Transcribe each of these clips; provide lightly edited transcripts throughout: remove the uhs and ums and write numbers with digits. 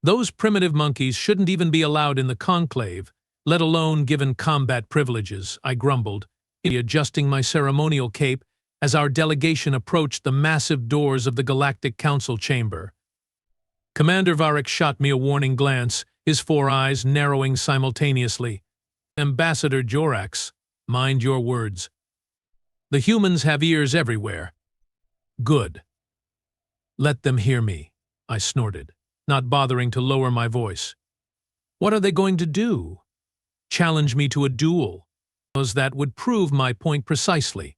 Those primitive monkeys shouldn't even be allowed in the conclave, let alone given combat privileges, I grumbled, adjusting my ceremonial cape as our delegation approached the massive doors of the Galactic Council chamber. Commander Varric shot me a warning glance, his four eyes narrowing simultaneously. Ambassador Jorax, mind your words. The humans have ears everywhere. Good. Let them hear me, I snorted, not bothering to lower my voice. What are they going to do? Challenge me to a duel? Because that would prove my point precisely.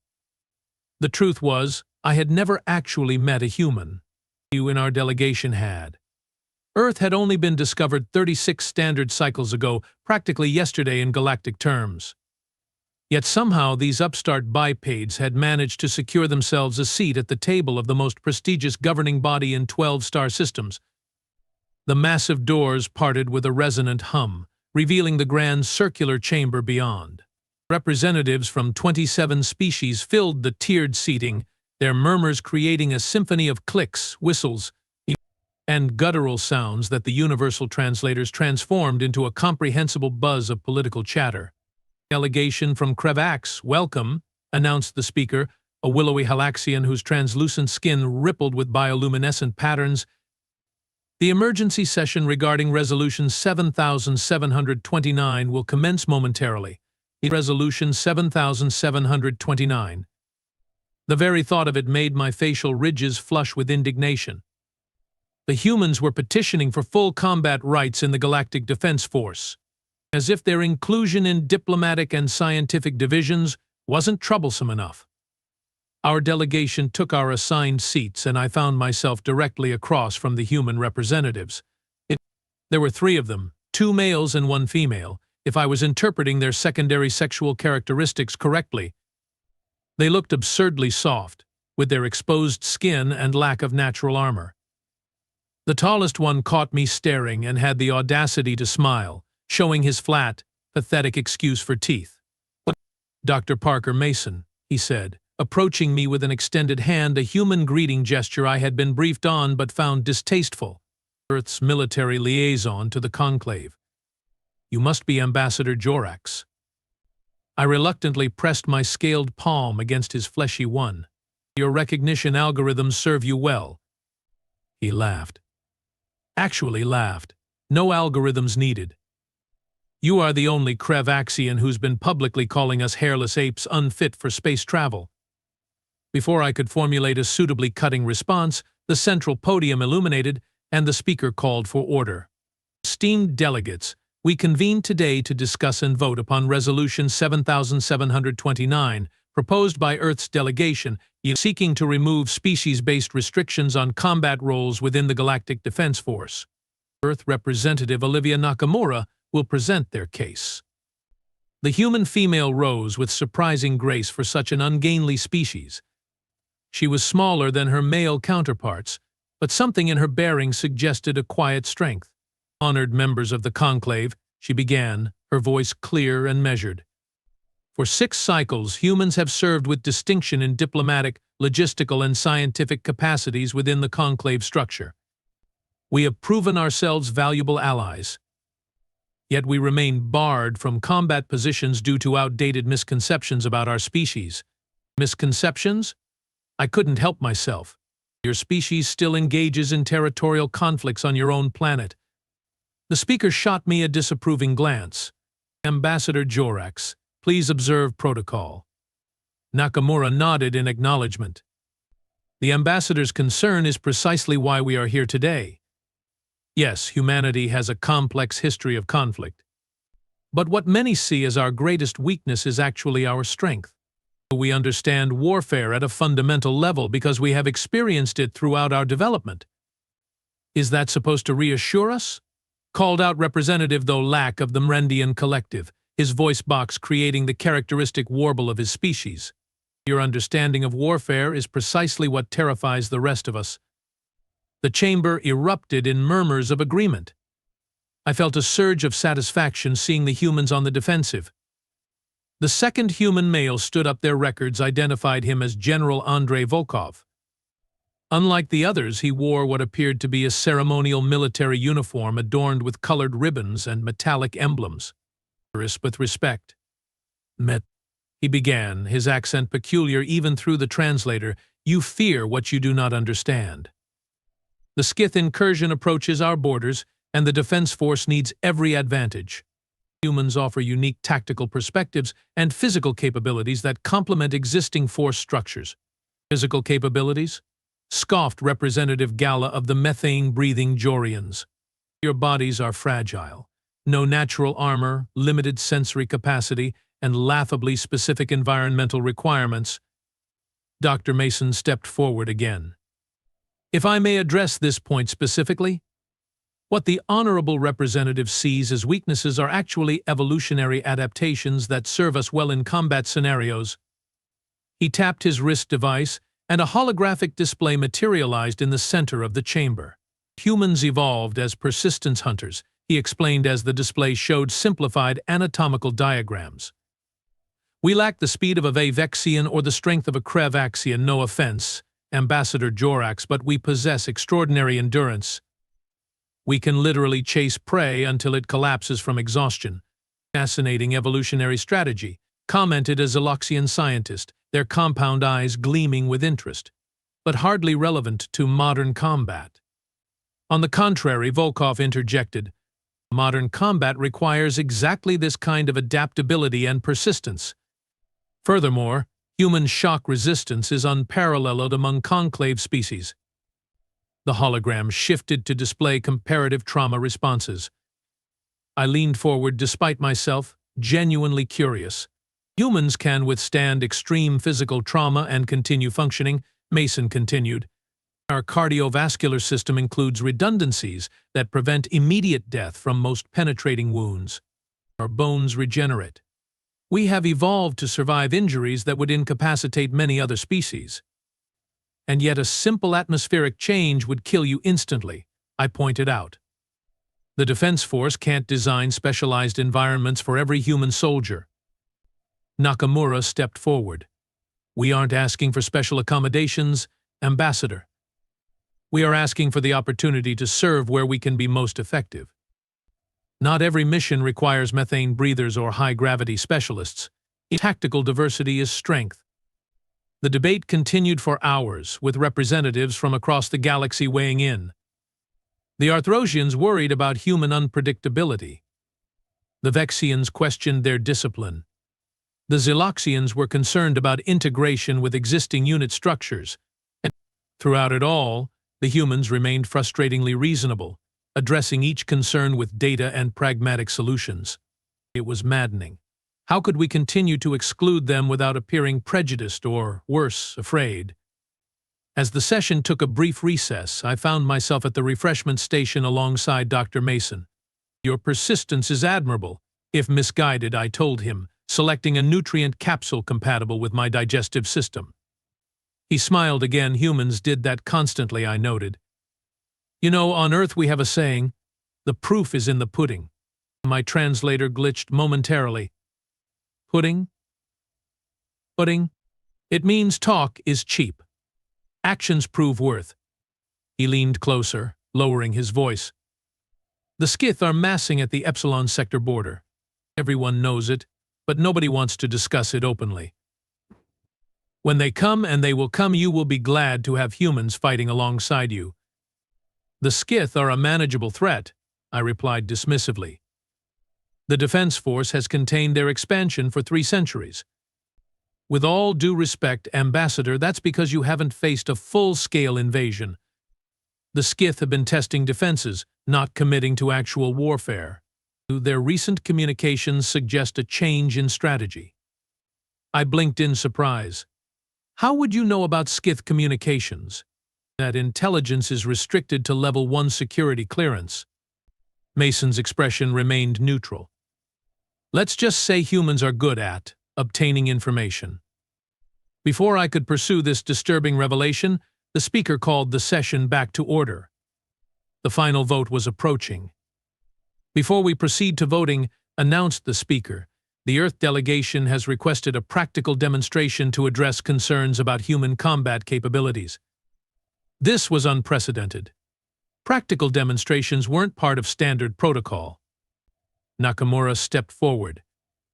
The truth was, I had never actually met a human. You in our delegation had. Earth had only been discovered 36 standard cycles ago, practically yesterday in galactic terms. Yet somehow these upstart bipeds had managed to secure themselves a seat at the table of the most prestigious governing body in 12-star systems. The massive doors parted with a resonant hum, revealing the grand circular chamber beyond. Representatives from 27 species filled the tiered seating, their murmurs creating a symphony of clicks, whistles, and guttural sounds that the universal translators transformed into a comprehensible buzz of political chatter. Delegation from crave, welcome, announced the speaker, a willowy Halaxian whose translucent skin rippled with bioluminescent patterns. The emergency session regarding Resolution 7729 will commence momentarily. Resolution 7729. The very thought of it made my facial ridges flush with indignation. The humans were petitioning for full combat rights in the Galactic Defense Force, as if their inclusion in diplomatic and scientific divisions wasn't troublesome enough. Our delegation took our assigned seats, and I found myself directly across from the human representatives. There were 3 of them, 2 males and 1 female, if I was interpreting their secondary sexual characteristics correctly. They looked absurdly soft, with their exposed skin and lack of natural armor. The tallest one caught me staring and had the audacity to smile, showing his flat, pathetic excuse for teeth. Dr. Parker Mason, he said, approaching me with an extended hand, a human greeting gesture I had been briefed on but found distasteful. Earth's military liaison to the conclave. You must be Ambassador Jorax. I reluctantly pressed my scaled palm against his fleshy one. Your recognition algorithms serve you well. He laughed. Actually laughed. No algorithms needed. You are the only Crevaxian who's been publicly calling us hairless apes unfit for space travel. Before I could formulate a suitably cutting response, the central podium illuminated and the speaker called for order. Esteemed delegates, we convene today to discuss and vote upon Resolution 7729, proposed by Earth's delegation, seeking to remove species-based restrictions on combat roles within the Galactic Defense Force. Earth Representative Olivia Nakamura will present their case. The human female rose with surprising grace for such an ungainly species. She was smaller than her male counterparts, but something in her bearing suggested a quiet strength. Honored members of the conclave, she began, her voice clear and measured. For 6 cycles, humans have served with distinction in diplomatic, logistical, and scientific capacities within the conclave structure. We have proven ourselves valuable allies. Yet we remain barred from combat positions due to outdated misconceptions about our species. Misconceptions? I couldn't help myself. Your species still engages in territorial conflicts on your own planet. The speaker shot me a disapproving glance. Ambassador Jorax, please observe protocol. Nakamura nodded in acknowledgement. The ambassador's concern is precisely why we are here today. Yes, humanity has a complex history of conflict. But what many see as our greatest weakness is actually our strength. We understand warfare at a fundamental level because we have experienced it throughout our development. Is that supposed to reassure us? Called out Representative though lack of the Mrendian collective, his voice box creating the characteristic warble of his species. Your understanding of warfare is precisely what terrifies the rest of us. The chamber erupted in murmurs of agreement. I felt a surge of satisfaction seeing the humans on the defensive. The second human male stood up, their records identified him as General Andrei Volkov. Unlike the others, he wore what appeared to be a ceremonial military uniform adorned with colored ribbons and metallic emblems. With respect. Met, he began, his accent peculiar even through the translator, "You fear what you do not understand. The Skith incursion approaches our borders, and the defense force needs every advantage. Humans offer unique tactical perspectives and physical capabilities that complement existing force structures." Physical capabilities? Scoffed Representative Gala of the methane-breathing Jorians. "Your bodies are fragile. No natural armor, limited sensory capacity, and laughably specific environmental requirements." Dr. Mason stepped forward again. "If I may address this point specifically, what the honorable representative sees as weaknesses are actually evolutionary adaptations that serve us well in combat scenarios." He tapped his wrist device, and a holographic display materialized in the center of the chamber. "Humans evolved as persistence hunters," he explained as the display showed simplified anatomical diagrams. "We lack the speed of a Vexian or the strength of a Crevaxian, no offense, Ambassador Jorax, but we possess extraordinary endurance. We can literally chase prey until it collapses from exhaustion. Fascinating evolutionary strategy," commented a Xyloxian scientist, their compound eyes gleaming with interest, "but hardly relevant to modern combat." On the contrary, Volkov interjected, "Modern combat requires exactly this kind of adaptability and persistence. Furthermore, human shock resistance is unparalleled among conclave species." The hologram shifted to display comparative trauma responses. I leaned forward despite myself, genuinely curious. "Humans can withstand extreme physical trauma and continue functioning," Mason continued. "Our cardiovascular system includes redundancies that prevent immediate death from most penetrating wounds. Our bones regenerate. We have evolved to survive injuries that would incapacitate many other species. And yet a simple atmospheric change would kill you instantly," I pointed out. "The Defense Force can't design specialized environments for every human soldier." Nakamura stepped forward. "We aren't asking for special accommodations, Ambassador. We are asking for the opportunity to serve where we can be most effective. Not every mission requires methane breathers or high-gravity specialists. Tactical diversity is strength." The debate continued for hours, with representatives from across the galaxy weighing in. The Arthrosians worried about human unpredictability. The Vexians questioned their discipline. The Xyloxians were concerned about integration with existing unit structures. And throughout it all, the humans remained frustratingly reasonable, addressing each concern with data and pragmatic solutions. It was maddening. How could we continue to exclude them without appearing prejudiced or, worse, afraid? As the session took a brief recess, I found myself at the refreshment station alongside Dr. Mason. "Your persistence is admirable, if misguided," I told him, selecting a nutrient capsule compatible with my digestive system. He smiled again. "Humans did that constantly," I noted. "You know, on Earth we have a saying, 'The proof is in the pudding.'" My translator glitched momentarily. "Pudding? Pudding? It means talk is cheap. Actions prove worth." He leaned closer, lowering his voice. "The Skith are massing at the Epsilon sector border. Everyone knows it, but nobody wants to discuss it openly. When they come, and they will come, you will be glad to have humans fighting alongside you." "The Skith are a manageable threat," I replied dismissively. "The Defense Force has contained their expansion for 3 centuries. With all due respect, Ambassador, that's because you haven't faced a full-scale invasion. The Skith have been testing defenses, not committing to actual warfare. Their recent communications suggest a change in strategy." I blinked in surprise. "How would you know about Skith communications? That intelligence is restricted to Level 1 security clearance." Mason's expression remained neutral. "Let's just say humans are good at obtaining information." Before I could pursue this disturbing revelation, the speaker called the session back to order. The final vote was approaching. "Before we proceed to voting," announced the speaker, "the Earth delegation has requested a practical demonstration to address concerns about human combat capabilities." This was unprecedented. Practical demonstrations weren't part of standard protocol. Nakamura stepped forward.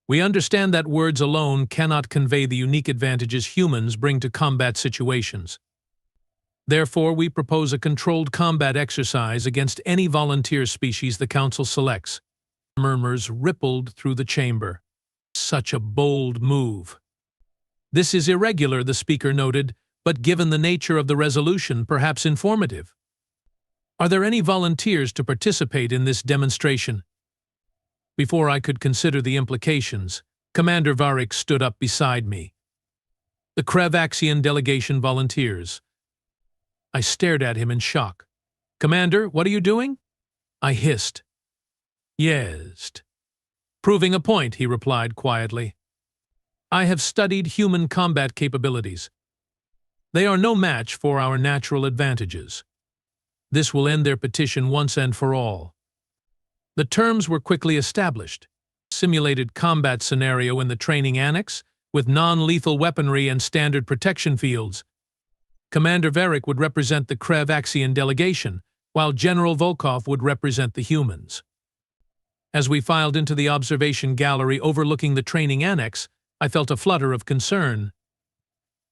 We understand that words alone cannot convey the unique advantages humans bring to combat situations. Therefore, we propose a controlled combat exercise against any volunteer species the Council selects. Murmurs rippled through the chamber. Such a bold move. This is irregular, the speaker noted, but given the nature of the resolution, perhaps informative. Are there any volunteers to participate in this demonstration? Before I could consider the implications, Commander Varric stood up beside me. The Crave delegation volunteers. I stared at him in shock. Commander, what are you doing? I hissed. Yes. Proving a point, he replied quietly. I have studied human combat capabilities. They are no match for our natural advantages. This will end their petition once and for all. The terms were quickly established. Simulated combat scenario in the training annex, with non-lethal weaponry and standard protection fields. Commander Varric would represent the Crave delegation, while General Volkov would represent the humans. As we filed into the observation gallery overlooking the training annex, I felt a flutter of concern.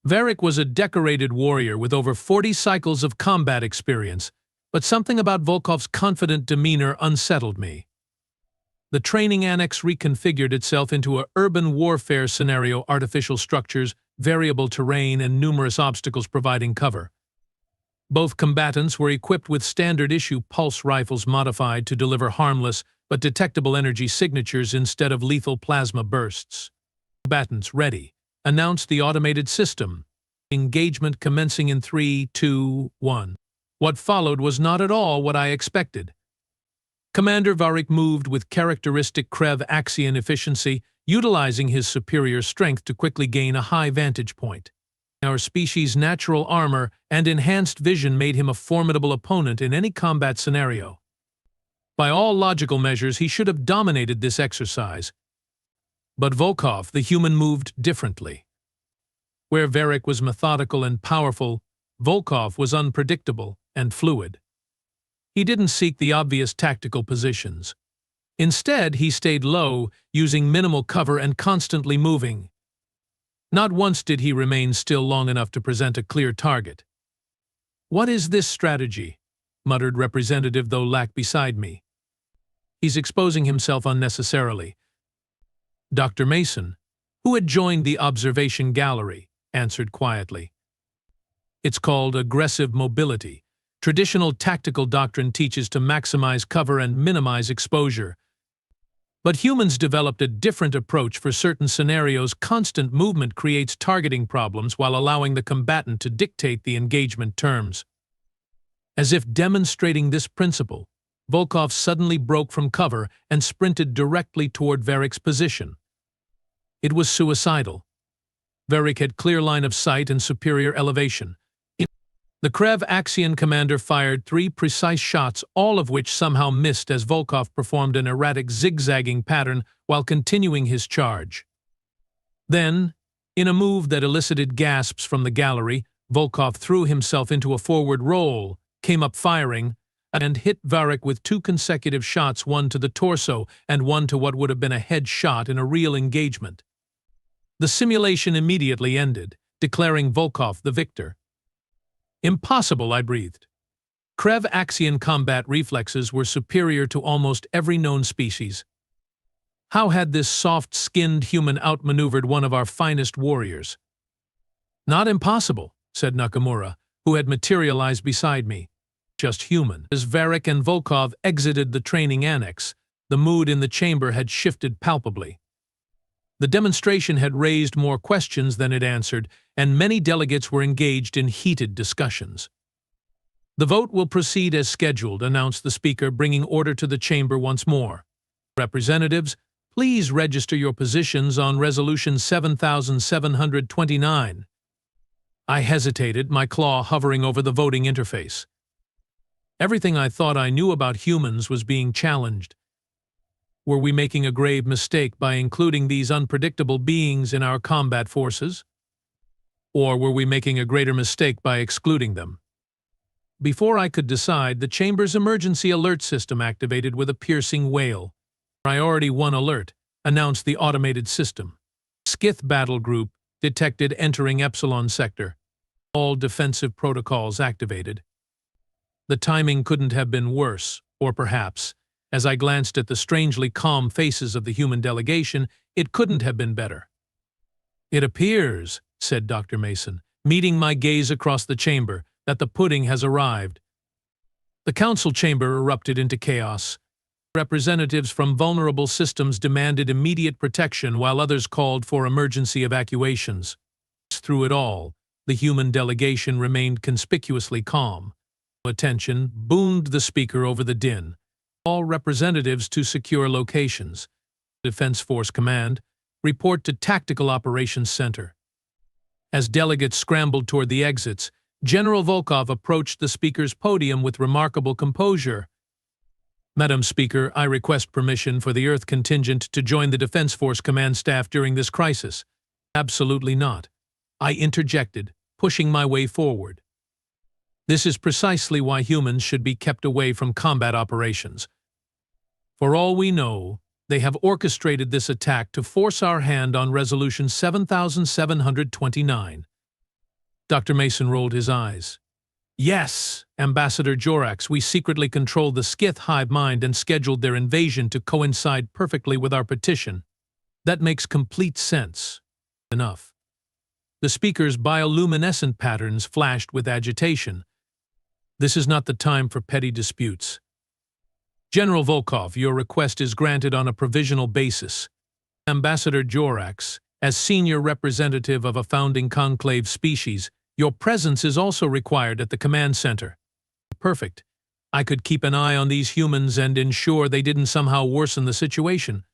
Varric was a decorated warrior with over 40 cycles of combat experience, but something about Volkov's confident demeanor unsettled me. The training annex reconfigured itself into an urban warfare scenario, artificial structures, variable terrain, and numerous obstacles providing cover. Both combatants were equipped with standard-issue pulse rifles modified to deliver harmless but detectable energy signatures instead of lethal plasma bursts. Combatants ready, announced the automated system. Engagement commencing in 3, 2, 1. What followed was not at all what I expected. Commander Varric moved with characteristic Crave efficiency, utilizing his superior strength to quickly gain a high vantage point. Our species' natural armor and enhanced vision made him a formidable opponent in any combat scenario. By all logical measures, he should have dominated this exercise. But Volkov, the human, moved differently. Where Varric was methodical and powerful, Volkov was unpredictable and fluid. He didn't seek the obvious tactical positions. Instead, he stayed low, using minimal cover and constantly moving. Not once did he remain still long enough to present a clear target. "What is this strategy?" muttered Representative Tholak beside me. "He's exposing himself unnecessarily." Dr. Mason, who had joined the observation gallery, answered quietly. "It's called aggressive mobility. Traditional tactical doctrine teaches to maximize cover and minimize exposure. But humans developed a different approach for certain scenarios. Constant movement creates targeting problems while allowing the combatant to dictate the engagement terms." As if demonstrating this principle, Volkov suddenly broke from cover and sprinted directly toward Varric's position. It was suicidal. Varric had clear line of sight and superior elevation. The Crave commander fired 3 precise shots, all of which somehow missed as Volkov performed an erratic zigzagging pattern while continuing his charge. Then, in a move that elicited gasps from the gallery, Volkov threw himself into a forward roll, came up firing, and hit Varric with 2 consecutive shots, one to the torso and one to what would have been a head shot in a real engagement. The simulation immediately ended, declaring Volkov the victor. "Impossible," I breathed. Crave combat reflexes were superior to almost every known species. How had this soft-skinned human outmaneuvered one of our finest warriors? "Not impossible," said Nakamura, who had materialized beside me. "Just human." As Varric and Volkov exited the training annex, the mood in the chamber had shifted palpably. The demonstration had raised more questions than it answered, and many delegates were engaged in heated discussions. "The vote will proceed as scheduled," announced the speaker, bringing order to the chamber once more. "Representatives, please register your positions on Resolution 7729. I hesitated, my claw hovering over the voting interface. Everything I thought I knew about humans was being challenged. Were we making a grave mistake by including these unpredictable beings in our combat forces? Or were we making a greater mistake by excluding them? Before I could decide, the chamber's emergency alert system activated with a piercing wail. Priority 1 alert, announced the automated system. Skith battle group detected entering Epsilon sector. All defensive protocols activated. The timing couldn't have been worse, or perhaps, as I glanced at the strangely calm faces of the human delegation, it couldn't have been better. "It appears," said Dr. Mason, meeting my gaze across the chamber, "that the pudding has arrived." The council chamber erupted into chaos. Representatives from vulnerable systems demanded immediate protection while others called for emergency evacuations. Through it all, the human delegation remained conspicuously calm. "Attention," boomed the speaker over the din. "All representatives to secure locations. Defense Force Command, report to Tactical Operations Center." As delegates scrambled toward the exits, General Volkov approached the speaker's podium with remarkable composure. "Madam Speaker, I request permission for the Earth contingent to join the Defense Force Command staff during this crisis." "Absolutely not," I interjected, pushing my way forward. "This is precisely why humans should be kept away from combat operations. For all we know, they have orchestrated this attack to force our hand on Resolution 7729. Dr. Mason rolled his eyes. "Yes, Ambassador Jorax, we secretly controlled the Skith hive mind and scheduled their invasion to coincide perfectly with our petition. That makes complete sense." Enough. The speaker's bioluminescent patterns flashed with agitation. "This is not the time for petty disputes. General Volkov, your request is granted on a provisional basis. Ambassador Jorax, as senior representative of a founding conclave species, your presence is also required at the command center." "Perfect. I could keep an eye on these humans and ensure they didn't somehow worsen the situation."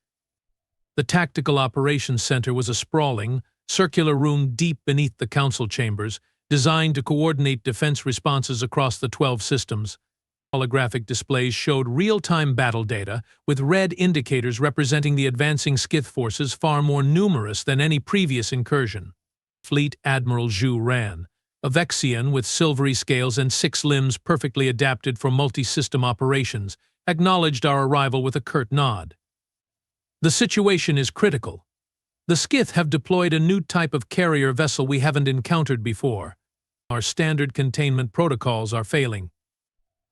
The Tactical Operations Center was a sprawling, circular room deep beneath the council chambers, designed to coordinate defense responses across the 12 systems. Holographic displays showed real-time battle data, with red indicators representing the advancing Skith forces far more numerous than any previous incursion. Fleet Admiral Zhu Ran, a Vexian with silvery scales and 6 limbs perfectly adapted for multi-system operations, acknowledged our arrival with a curt nod. "The situation is critical. The Skith have deployed a new type of carrier vessel we haven't encountered before. Our standard containment protocols are failing."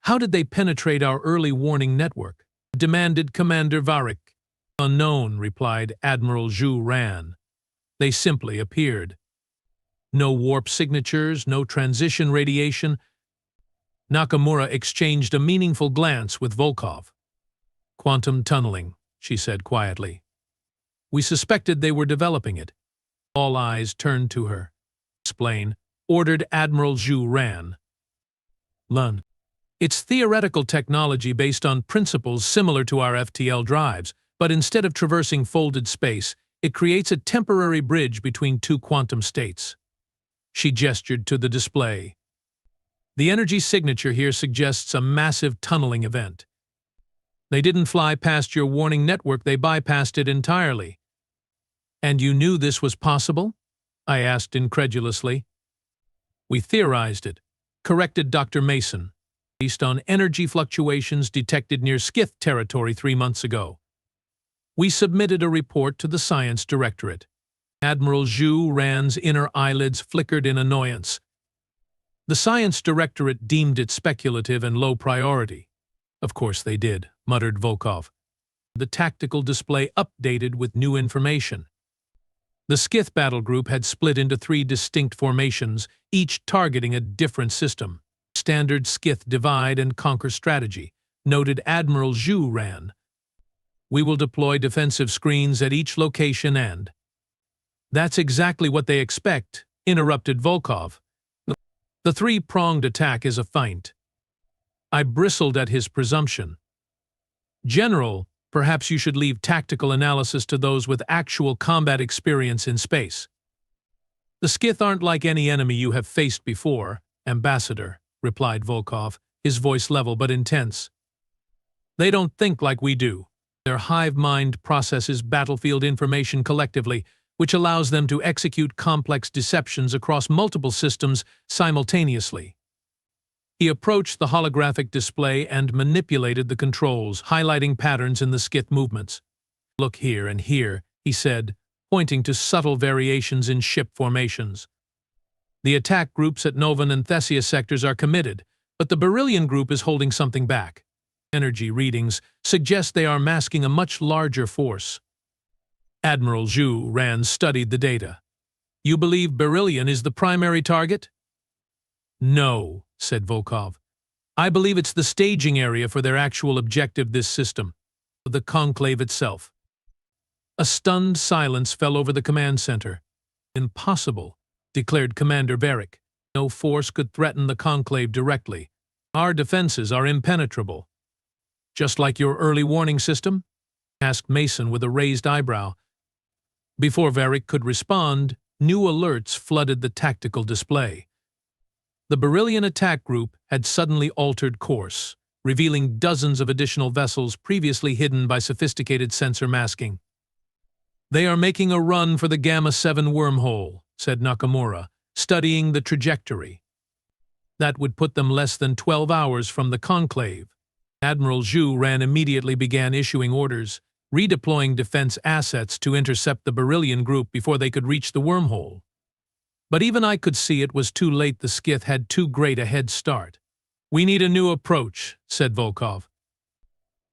"How did they penetrate our early warning network?" demanded Commander Varik. "Unknown," replied Admiral Zhu Ran. "They simply appeared. No warp signatures, no transition radiation." Nakamura exchanged a meaningful glance with Volkov. "Quantum tunneling," she said quietly. "We suspected they were developing it." All eyes turned to her. "Explain," ordered Admiral Zhu Ran. "Lun. It's theoretical technology based on principles similar to our FTL drives, but instead of traversing folded space, it creates a temporary bridge between 2 quantum states." She gestured to the display. "The energy signature here suggests a massive tunneling event. They didn't fly past your warning network, they bypassed it entirely." "And you knew this was possible?" I asked incredulously. "We theorized it," corrected Dr. Mason, "based on energy fluctuations detected near Skith territory 3 months ago. We submitted a report to the Science Directorate." Admiral Zhu Ran's inner eyelids flickered in annoyance. "The Science Directorate deemed it speculative and low priority." "Of course they did," muttered Volkov. The tactical display updated with new information. The Skith battle group had split into 3 distinct formations, each targeting a different system. "Standard Skith divide and conquer strategy," noted Admiral Zhu Ran. "We will deploy defensive screens at each location and—" "That's exactly what they expect," interrupted Volkov. "The 3-pronged attack is a feint." I bristled at his presumption. "General, perhaps you should leave tactical analysis to those with actual combat experience in space." "The Skith aren't like any enemy you have faced before, Ambassador," replied Volkov, his voice level but intense. "They don't think like we do. Their hive mind processes battlefield information collectively, which allows them to execute complex deceptions across multiple systems simultaneously. He approached the holographic display and manipulated the controls, highlighting patterns in the skiff movements. "Look here and here," he said, pointing to subtle variations in ship formations. "The attack groups at Novan and Thesia sectors are committed, but the Beryllian group is holding something back. Energy readings suggest they are masking a much larger force." Admiral Zhu Ran studied the data. "You believe Beryllian is the primary target?" "No," said Volkov. "I believe it's the staging area for their actual objective, this system, the conclave itself." A stunned silence fell over the command center. "Impossible," declared Commander Varick. "No force could threaten the conclave directly. Our defenses are impenetrable." "Just like your early warning system?" asked Mason with a raised eyebrow. Before Varick could respond, new alerts flooded the tactical display. The Beryllian attack group had suddenly altered course, revealing dozens of additional vessels previously hidden by sophisticated sensor masking. "They are making a run for the Gamma-7 wormhole," said Nakamura, studying the trajectory. "That would put them less than 12 hours from the conclave." Admiral Zhu Ran immediately began issuing orders, redeploying defense assets to intercept the Beryllian group before they could reach the wormhole. But even I could see it was too late. The skiff had too great a head start. "We need a new approach," said Volkov.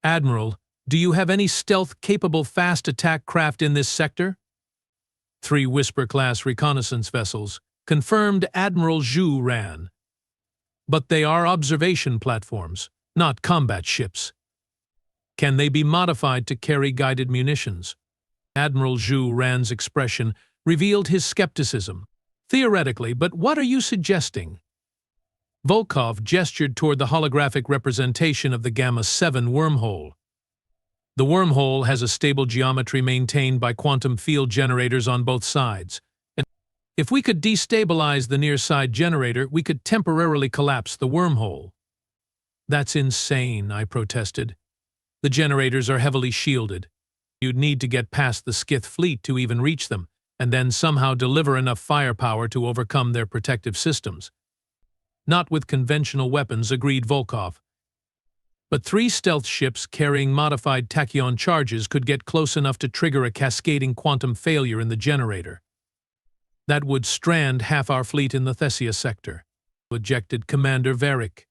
"Admiral, do you have any stealth-capable fast attack craft in this sector?" 3 Whisper-class reconnaissance vessels, confirmed Admiral Zhu Ran. "But they are observation platforms, not combat ships." "Can they be modified to carry guided munitions?" Admiral Zhu Ran's expression revealed his skepticism. "Theoretically, but what are you suggesting?" Volkov gestured toward the holographic representation of the Gamma-7 wormhole. "The wormhole has a stable geometry maintained by quantum field generators on both sides. And if we could destabilize the near-side generator, we could temporarily collapse the wormhole." "That's insane," I protested. "The generators are heavily shielded. You'd need to get past the Skith fleet to even reach them, and then somehow deliver enough firepower to overcome their protective systems." "Not with conventional weapons," agreed Volkov. "But 3 stealth ships carrying modified tachyon charges could get close enough to trigger a cascading quantum failure in the generator. That would strand half our fleet in the Thesia sector," ejected Commander Varick.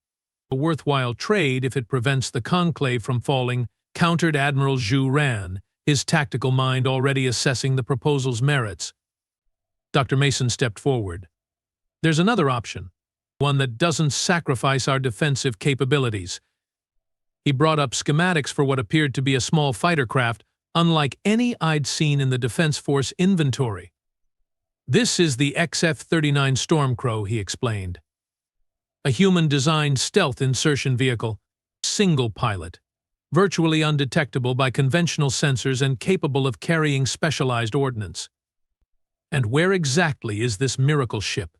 "A worthwhile trade if it prevents the conclave from falling," countered Admiral Zhu Ran, his tactical mind already assessing the proposal's merits. Dr. Mason stepped forward. "There's another option, one that doesn't sacrifice our defensive capabilities." He brought up schematics for what appeared to be a small fighter craft, unlike any I'd seen in the Defense Force inventory. "This is the XF-39 Stormcrow," he explained. "A human-designed stealth insertion vehicle, single pilot, virtually undetectable by conventional sensors and capable of carrying specialized ordnance." "And where exactly is this miracle ship?"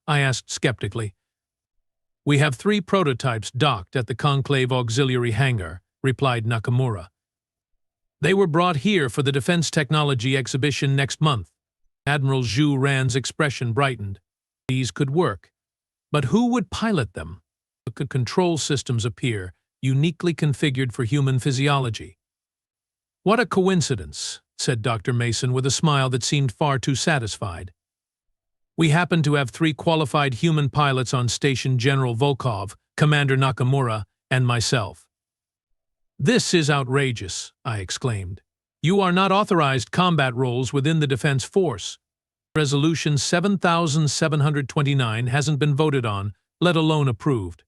I asked skeptically. "We have 3 prototypes docked at the Conclave Auxiliary Hangar," replied Nakamura. "They were brought here for the Defense Technology Exhibition next month." Admiral Zhu Ran's expression brightened. "These could work. But who would pilot them? Could control systems appear, uniquely configured for human physiology?" "What a coincidence," said Dr. Mason with a smile that seemed far too satisfied. "We happen to have 3 qualified human pilots on station: General Volkov, Commander Nakamura, and myself." "This is outrageous," I exclaimed. "You are not authorized combat roles within the Defense Force. Resolution 7729 hasn't been voted on, let alone approved."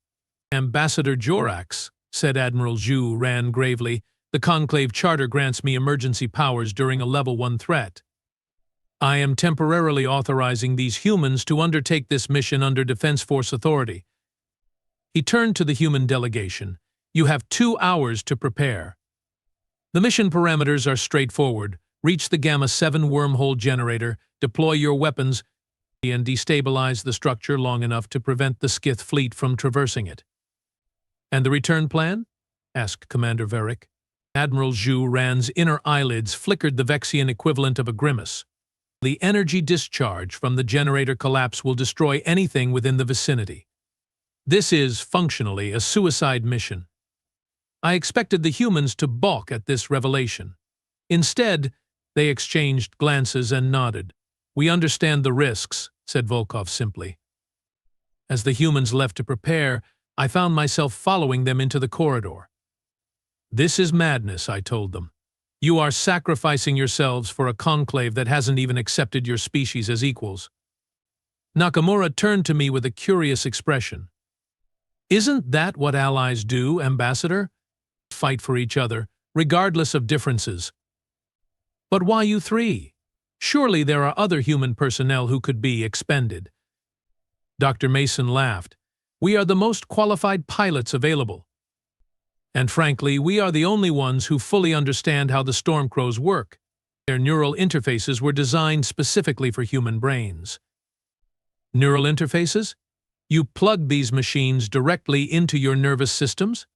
"Ambassador Jorax," said Admiral Zhu Ran gravely, "the Conclave Charter grants me emergency powers during a Level 1 threat. I am temporarily authorizing these humans to undertake this mission under Defense Force authority." He turned to the human delegation. "You have 2 hours to prepare. The mission parameters are straightforward. Reach the Gamma-7 wormhole generator, deploy your weapons, and destabilize the structure long enough to prevent the Skith fleet from traversing it." "And the return plan?" asked Commander Varick. Admiral Zhu Ran's inner eyelids flickered the Vexian equivalent of a grimace. "The energy discharge from the generator collapse will destroy anything within the vicinity. This is, functionally, a suicide mission. I expected the humans to balk at this revelation. Instead, they exchanged glances and nodded. "We understand the risks," said Volkov simply. As the humans left to prepare, I found myself following them into the corridor. "This is madness," I told them. "You are sacrificing yourselves for a conclave that hasn't even accepted your species as equals." Nakamura turned to me with a curious expression. "Isn't that what allies do, Ambassador? Fight for each other, regardless of differences." "But why you three? Surely there are other human personnel who could be expended." Dr. Mason laughed. "We are the most qualified pilots available. And frankly, we are the only ones who fully understand how the Stormcrows work. Their neural interfaces were designed specifically for human brains." "Neural interfaces? You plug these machines directly into your nervous systems?"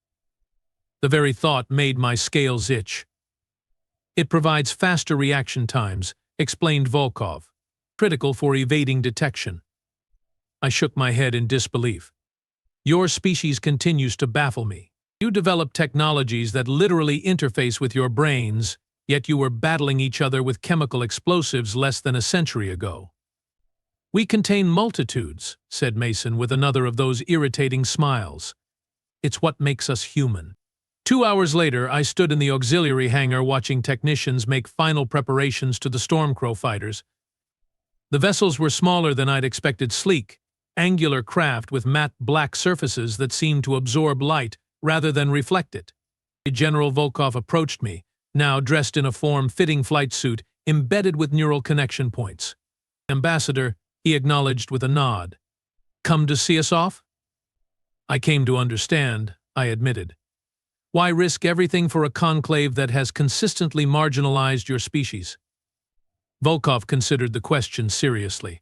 The very thought made my scales itch. "It provides faster reaction times," explained Volkov, "critical for evading detection." I shook my head in disbelief. "Your species continues to baffle me. You develop technologies that literally interface with your brains, yet you were battling each other with chemical explosives less than a century ago." "We contain multitudes," said Mason with another of those irritating smiles. "It's what makes us human." 2 hours later, I stood in the auxiliary hangar watching technicians make final preparations to the Stormcrow fighters. The vessels were smaller than I'd expected, sleek, angular craft with matte black surfaces that seemed to absorb light rather than reflect it. General Volkov approached me, now dressed in a form-fitting flight suit embedded with neural connection points. "Ambassador," he acknowledged with a nod. "Come to see us off?" "I came to understand," I admitted. "Why risk everything for a conclave that has consistently marginalized your species?" Volkov considered the question seriously.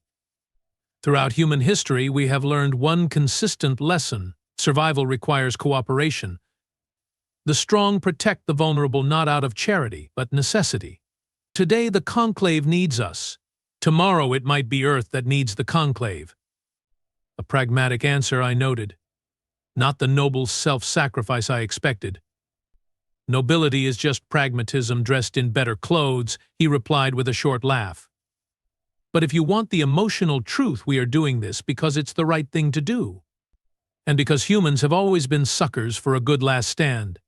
"Throughout human history, we have learned one consistent lesson: survival requires cooperation. The strong protect the vulnerable not out of charity, but necessity. Today, the conclave needs us. Tomorrow, it might be Earth that needs the conclave." A pragmatic answer, I noted. Not the noble self-sacrifice I expected. "Nobility is just pragmatism dressed in better clothes," he replied with a short laugh. "But if you want the emotional truth, we are doing this because it's the right thing to do. And because humans have always been suckers for a good last stand."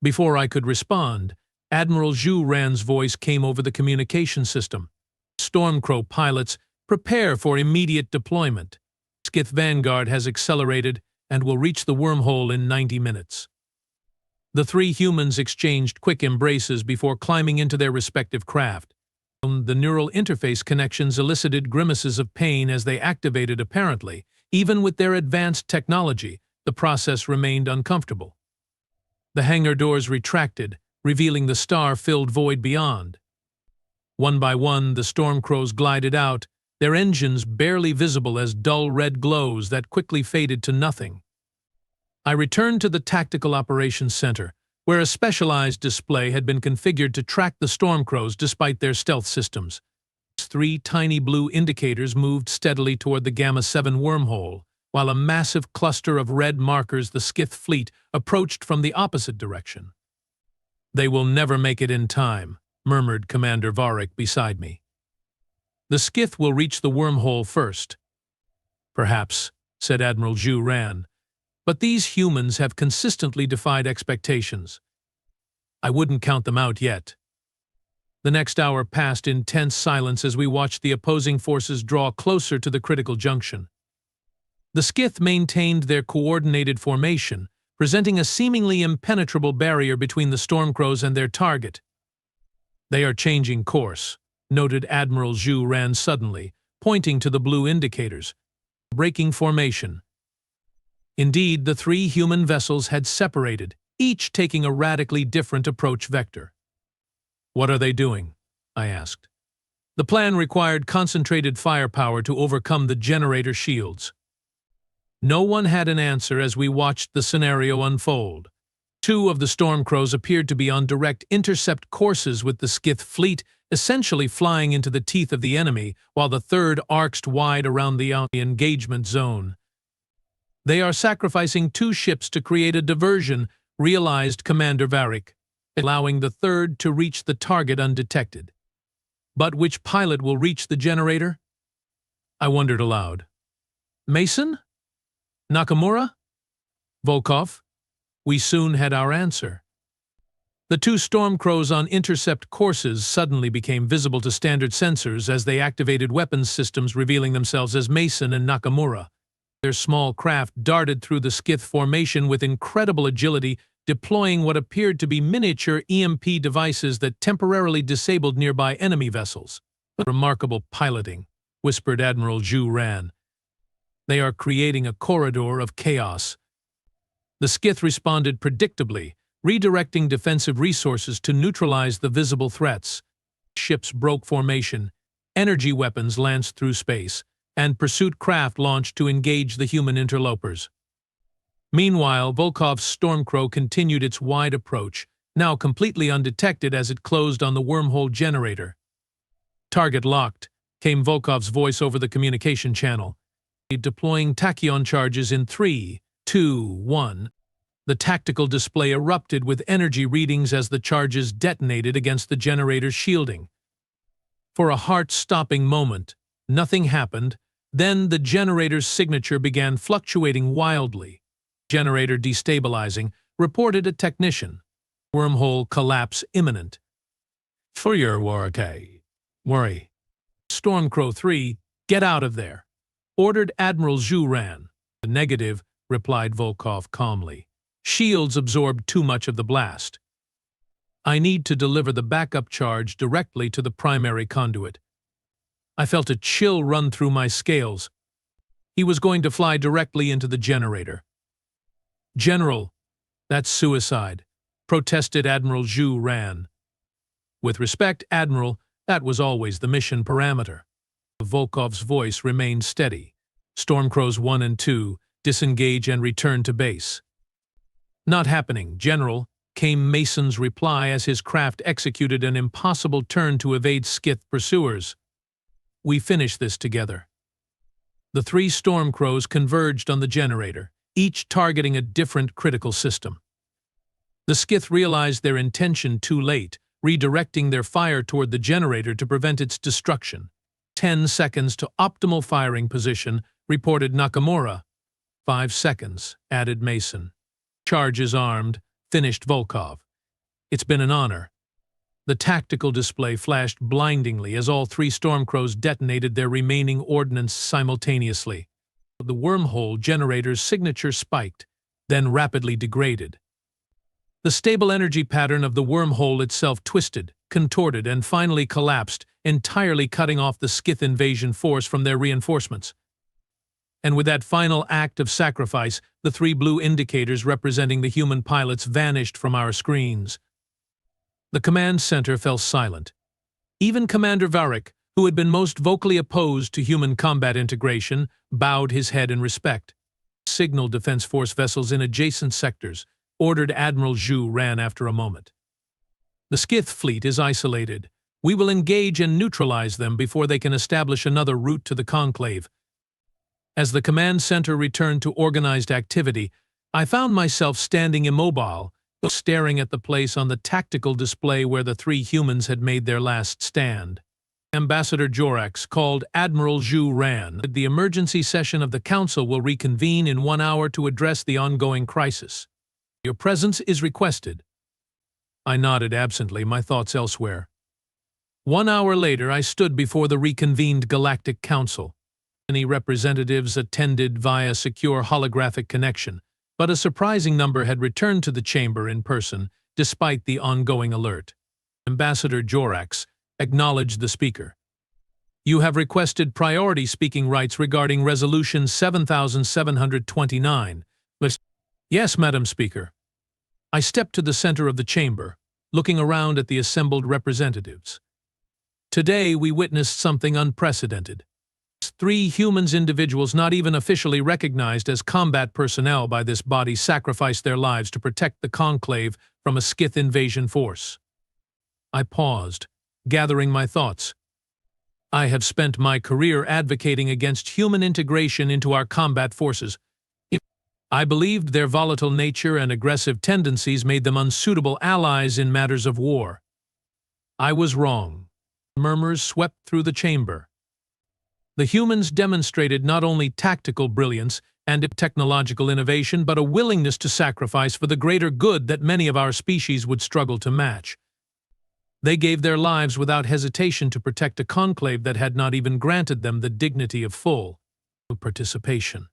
Before I could respond, Admiral Zhu Ran's voice came over the communication system. "Stormcrow pilots, prepare for immediate deployment. Skith Vanguard has accelerated and will reach the wormhole in 90 minutes. The three humans exchanged quick embraces before climbing into their respective craft. The neural interface connections elicited grimaces of pain as they activated apparently. Even with their advanced technology, the process remained uncomfortable. The hangar doors retracted, revealing the star-filled void beyond. One by one, the Stormcrows glided out, their engines barely visible as dull red glows that quickly faded to nothing. I returned to the Tactical Operations Center, where a specialized display had been configured to track the Stormcrows despite their stealth systems. 3 tiny blue indicators moved steadily toward the Gamma-7 wormhole, while a massive cluster of red markers, the Skith fleet, approached from the opposite direction. "They will never make it in time," murmured Commander Varric beside me. "The Skith will reach the wormhole first." "Perhaps," said Admiral Zhu Ran, "but these humans have consistently defied expectations. I wouldn't count them out yet." The next hour passed in tense silence as we watched the opposing forces draw closer to the critical junction. The Skith maintained their coordinated formation, presenting a seemingly impenetrable barrier between the Stormcrows and their target. "They are changing course," noted Admiral Zhu Ran suddenly, pointing to the blue indicators. "Breaking formation." Indeed, the 3 human vessels had separated, each taking a radically different approach vector. "What are they doing?" I asked. The plan required concentrated firepower to overcome the generator shields. No one had an answer as we watched the scenario unfold. 2 of the Stormcrows appeared to be on direct intercept courses with the Skith fleet, essentially flying into the teeth of the enemy, while the third arced wide around the engagement zone. They are sacrificing 2 ships to create a diversion, realized Commander Varric, allowing the third to reach the target undetected. But which pilot will reach the generator? I wondered aloud. Mason? Nakamura? Volkov? We soon had our answer. The 2 Stormcrows on intercept courses suddenly became visible to standard sensors as they activated weapons systems, revealing themselves as Mason and Nakamura. Their small craft darted through the Skith formation with incredible agility, deploying what appeared to be miniature EMP devices that temporarily disabled nearby enemy vessels. Remarkable piloting, whispered Admiral Zhu Ran. They are creating a corridor of chaos. The Skith responded predictably, redirecting defensive resources to neutralize the visible threats. Ships broke formation, energy weapons lanced through space, and pursuit craft launched to engage the human interlopers. Meanwhile, Volkov's Stormcrow continued its wide approach, now completely undetected as it closed on the wormhole generator. Target locked, came Volkov's voice over the communication channel. Deploying tachyon charges in 3, 2, 1. The tactical display erupted with energy readings as the charges detonated against the generator's shielding. For a heart-stopping moment, nothing happened. Then the generator's signature began fluctuating wildly. Generator destabilizing, reported a technician. Wormhole collapse imminent. For your worry. Stormcrow 3, get out of there, ordered Admiral Zhu Ran. The negative, replied Volkov calmly. Shields absorbed too much of the blast. I need to deliver the backup charge directly to the primary conduit. I felt a chill run through my scales. He was going to fly directly into the generator. General, that's suicide, protested Admiral Zhu Ran. With respect, Admiral, that was always the mission parameter. Volkov's voice remained steady. Stormcrows 1 and 2, disengage and return to base. Not happening, General, came Mason's reply as his craft executed an impossible turn to evade Skith pursuers. We finish this together. The 3 Stormcrows converged on the generator, each targeting a different critical system. The Skith realized their intention too late, redirecting their fire toward the generator to prevent its destruction. 10 seconds to optimal firing position, reported Nakamura. 5 seconds, added Mason. Charge is armed, finished Volkov. It's been an honor. The tactical display flashed blindingly as all 3 Stormcrows detonated their remaining ordnance simultaneously. The wormhole generator's signature spiked, then rapidly degraded. The stable energy pattern of the wormhole itself twisted, contorted, and finally collapsed, entirely cutting off the Skith invasion force from their reinforcements. And with that final act of sacrifice, the 3 blue indicators representing the human pilots vanished from our screens. The command center fell silent. Even Commander Varric, who had been most vocally opposed to human combat integration, bowed his head in respect. Signal Defense Force vessels in adjacent sectors, ordered Admiral Zhu Ran after a moment. The Skith fleet is isolated. We will engage and neutralize them before they can establish another route to the conclave. As the command center returned to organized activity, I found myself standing immobile, staring at the place on the tactical display where the 3 humans had made their last stand. Ambassador Jorax called Admiral Zhu Ran. The emergency session of the Council will reconvene in 1 hour to address the ongoing crisis. Your presence is requested. I nodded absently, my thoughts elsewhere. 1 hour later, I stood before the reconvened Galactic Council. Many representatives attended via secure holographic connection, but a surprising number had returned to the chamber in person, despite the ongoing alert. Ambassador Jorax acknowledged the speaker. You have requested priority speaking rights regarding Resolution 7729. Yes, Madam Speaker. I stepped to the center of the chamber, looking around at the assembled representatives. Today we witnessed something unprecedented. 3 humans individuals not even officially recognized as combat personnel by this body sacrificed their lives to protect the conclave from a Skith invasion force. I paused, gathering my thoughts. I have spent my career advocating against human integration into our combat forces. I believed their volatile nature and aggressive tendencies made them unsuitable allies in matters of war. I was wrong. Murmurs swept through the chamber. The humans demonstrated not only tactical brilliance and technological innovation, but a willingness to sacrifice for the greater good that many of our species would struggle to match. They gave their lives without hesitation to protect a conclave that had not even granted them the dignity of full participation.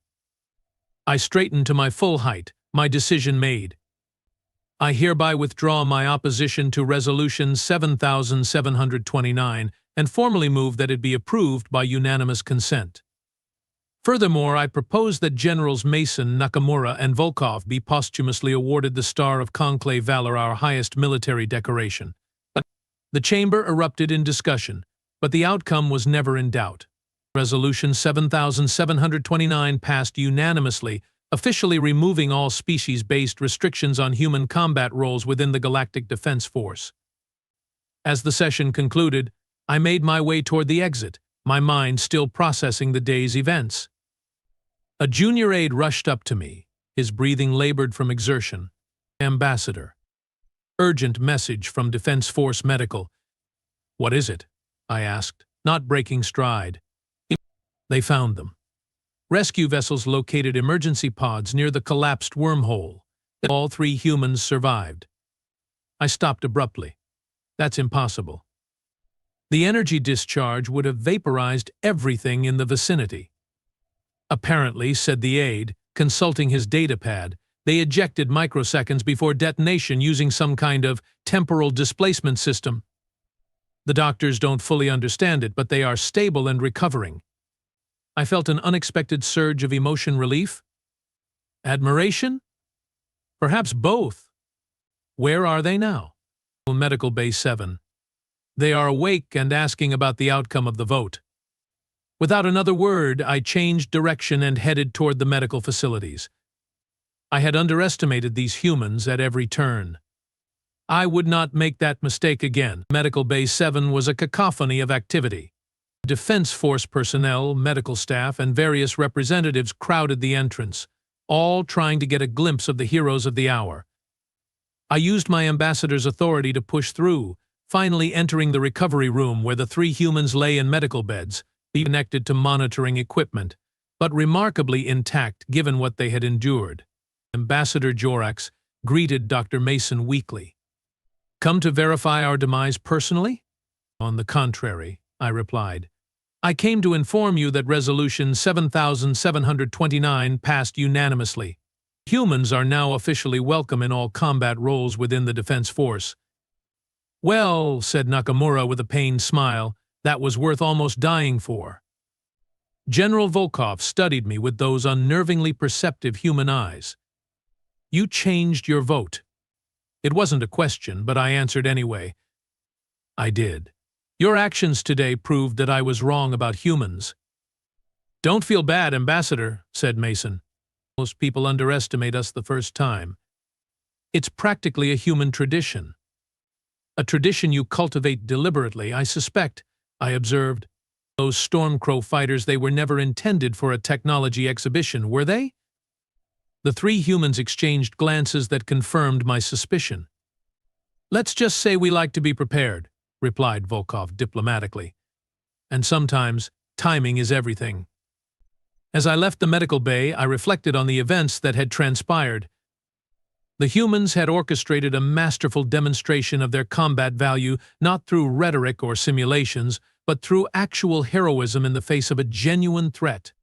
I straightened to my full height, my decision made. I hereby withdraw my opposition to Resolution 7729 and formally move that it be approved by unanimous consent. Furthermore, I propose that Generals Mason, Nakamura, and Volkov be posthumously awarded the Star of Conclave Valor, our highest military decoration. The chamber erupted in discussion, but the outcome was never in doubt. Resolution 7729 passed unanimously, officially removing all species-based restrictions on human combat roles within the Galactic Defense Force. As the session concluded, I made my way toward the exit, my mind still processing the day's events. A junior aide rushed up to me, his breathing labored from exertion. Ambassador. Urgent message from Defense Force Medical. What is it? I asked, not breaking stride. They found them. Rescue vessels located emergency pods near the collapsed wormhole. All 3 humans survived. I stopped abruptly. That's impossible. The energy discharge would have vaporized everything in the vicinity. Apparently, said the aide, consulting his datapad, they ejected microseconds before detonation using some kind of temporal displacement system. The doctors don't fully understand it, but they are stable and recovering. I felt an unexpected surge of emotion relief. Admiration? Perhaps both. Where are they now? Medical Bay 7. They are awake and asking about the outcome of the vote. Without another word, I changed direction and headed toward the medical facilities. I had underestimated these humans at every turn. I would not make that mistake again. Medical Bay 7 was a cacophony of activity. Defense Force personnel, medical staff, and various representatives crowded the entrance, all trying to get a glimpse of the heroes of the hour. I used my ambassador's authority to push through, finally entering the recovery room where the 3 humans lay in medical beds, connected to monitoring equipment, but remarkably intact given what they had endured. Ambassador Jorax greeted Dr. Mason weakly. Come to verify our demise personally? On the contrary, I replied. I came to inform you that Resolution 7729 passed unanimously. Humans are now officially welcome in all combat roles within the Defense Force. Well, said Nakamura with a pained smile, that was worth almost dying for. General Volkov studied me with those unnervingly perceptive human eyes. You changed your vote. It wasn't a question, but I answered anyway. I did. Your actions today proved that I was wrong about humans. Don't feel bad, Ambassador, said Mason. Most people underestimate us the first time. It's practically a human tradition. A tradition you cultivate deliberately, I suspect, I observed. Those Stormcrow fighters, they were never intended for a technology exhibition, were they? The 3 humans exchanged glances that confirmed my suspicion. Let's just say we like to be prepared, replied Volkov diplomatically. And sometimes, timing is everything. As I left the medical bay, I reflected on the events that had transpired. The humans had orchestrated a masterful demonstration of their combat value not through rhetoric or simulations, but through actual heroism in the face of a genuine threat.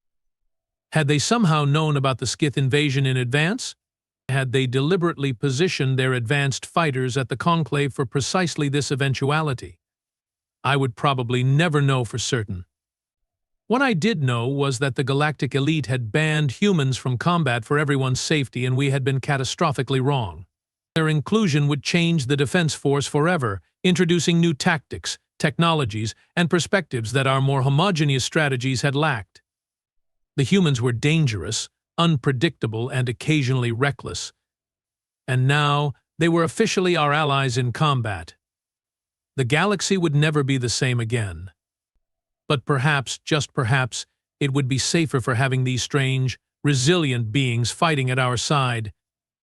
Had they somehow known about the Skith invasion in advance? Had they deliberately positioned their advanced fighters at the conclave for precisely this eventuality? I would probably never know for certain. What I did know was that the galactic elite had banned humans from combat for everyone's safety, and we had been catastrophically wrong. Their inclusion would change the Defense Force forever, introducing new tactics, technologies, and perspectives that our more homogeneous strategies had lacked. The humans were dangerous, unpredictable, and occasionally reckless. And now, they were officially our allies in combat. The galaxy would never be the same again. But perhaps, just perhaps, it would be safer for having these strange, resilient beings fighting at our side,